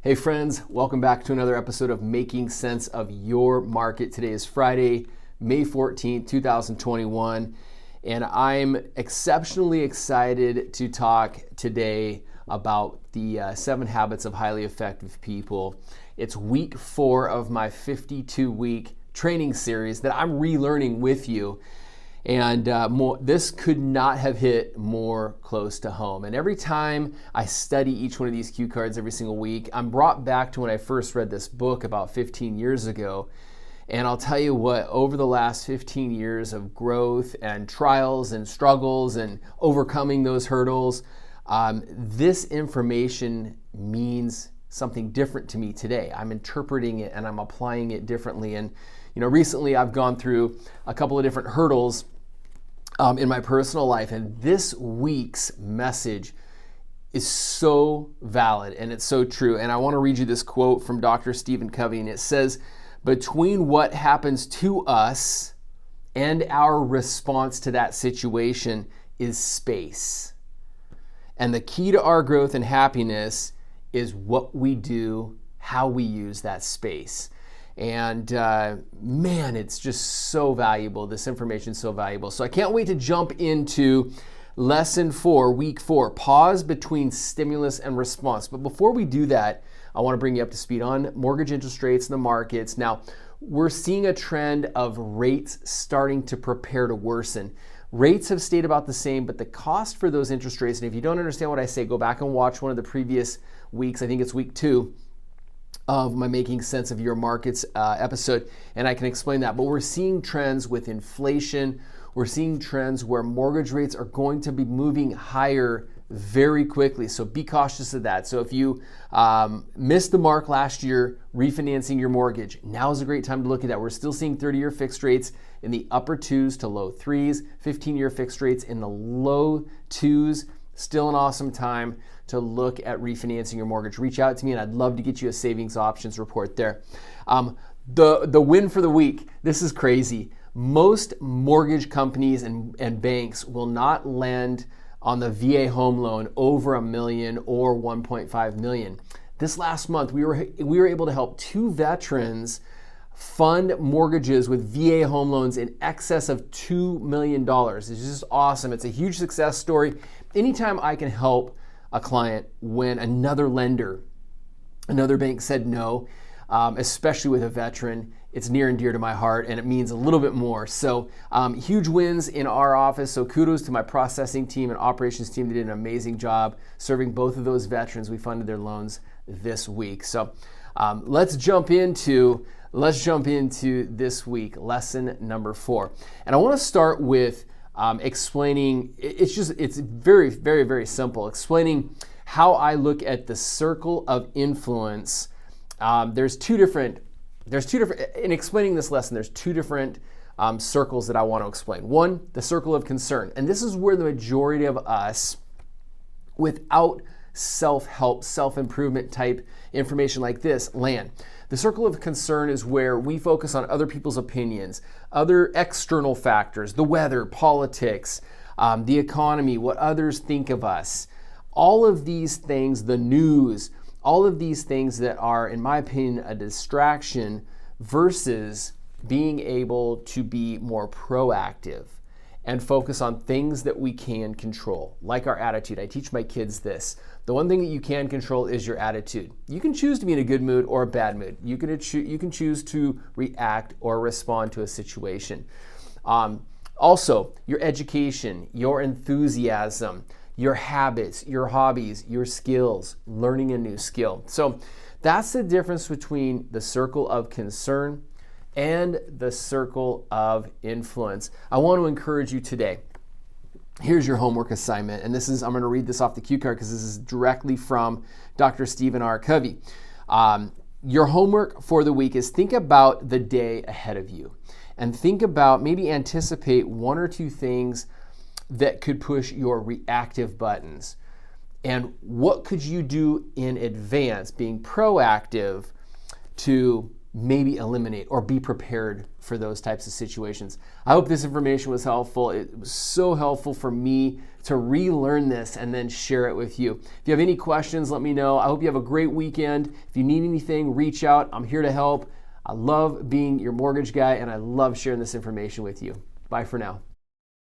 Hey friends, welcome back to another episode of Making Sense of Your Market. Today is Friday, May 14th, 2021, and I'm exceptionally excited to talk today about the 7 Habits of Highly Effective People. It's week 4 of my 52-week training series that I'm relearning with you. And this could not have hit more close to home. And every time I study each one of these cue cards every single week, I'm brought back to when I first read this book about 15 years ago. And I'll tell you what, over the last 15 years of growth and trials and struggles and overcoming those hurdles, this information means something different to me today. I'm interpreting it and I'm applying it differently. And recently I've gone through a couple of different hurdles in my personal life, and this week's message is so valid and it's so true. And I want to read you this quote from Dr. Stephen Covey, and it says, "Between what happens to us and our response to that situation is space. And the key to our growth and happiness is what we do, how we use that space." And man, it's just so valuable. This information is so valuable. So I can't wait to jump into lesson 4, week 4, pause between stimulus and response. But before we do that, I want to bring you up to speed on mortgage interest rates in the markets. Now, we're seeing a trend of rates starting to prepare to worsen. Rates have stayed about the same, but the cost for those interest rates, and if you don't understand what I say, go back and watch one of the previous weeks. I think it's week 2 of my Making Sense of Your Markets episode, and I can explain that. But we're seeing trends with inflation. We're seeing trends where mortgage rates are going to be moving higher very quickly. So be cautious of that. So if you missed the mark last year refinancing your mortgage, now is a great time to look at that. We're still seeing 30-year fixed rates in the upper 2s to low 3s, 15-year fixed rates in the low 2s. Still an awesome time to look at refinancing your mortgage. Reach out to me and I'd love to get you a savings options report there. The win for the week, this is crazy. Most mortgage companies and banks will not lend on the VA home loan over $1 million or $1.5 million. This last month, we were able to help 2 veterans fund mortgages with VA home loans in excess of $2 million. It's just awesome. It's a huge success story. Anytime I can help a client when another bank said no, especially with a veteran, it's near and dear to my heart and it means a little bit more. So huge wins in our office. So kudos to my processing team and operations team. They did an amazing job serving both of those veterans. We funded their loans this week. So let's jump into this week, lesson number 4. And I want to start with explaining, it's very, very, very simple, explaining how I look at the circle of influence. There's two different, in explaining this lesson, there's 2 different circles that I want to explain. One, the circle of concern. And this is where the majority of us, without self-help, self-improvement type information like this, land. The circle of concern is where we focus on other people's opinions, other external factors, the weather, politics, the economy, what others think of us. All of these things, the news, all of these things that are, in my opinion, a distraction versus being able to be more proactive and focus on things that we can control, like our attitude. I teach my kids this. The one thing that you can control is your attitude. You can choose to be in a good mood or a bad mood. You can choose to react or respond to a situation. Also, your education, your enthusiasm, your habits, your hobbies, your skills, learning a new skill. So that's the difference between the circle of concern and the circle of influence. I want to encourage you today. Here's your homework assignment, and I'm going to read this off the cue card because this is directly from Dr. Stephen R. Covey. Your homework for the week is think about the day ahead of you and think about, maybe anticipate 1 or 2 things that could push your reactive buttons. And what could you do in advance, being proactive, to maybe eliminate or be prepared for those types of situations. I hope this information was helpful. It was so helpful for me to relearn this and then share it with you. If you have any questions, let me know. I hope you have a great weekend. If you need anything, reach out. I'm here to help. I love being your mortgage guy, and I love sharing this information with you. Bye for now.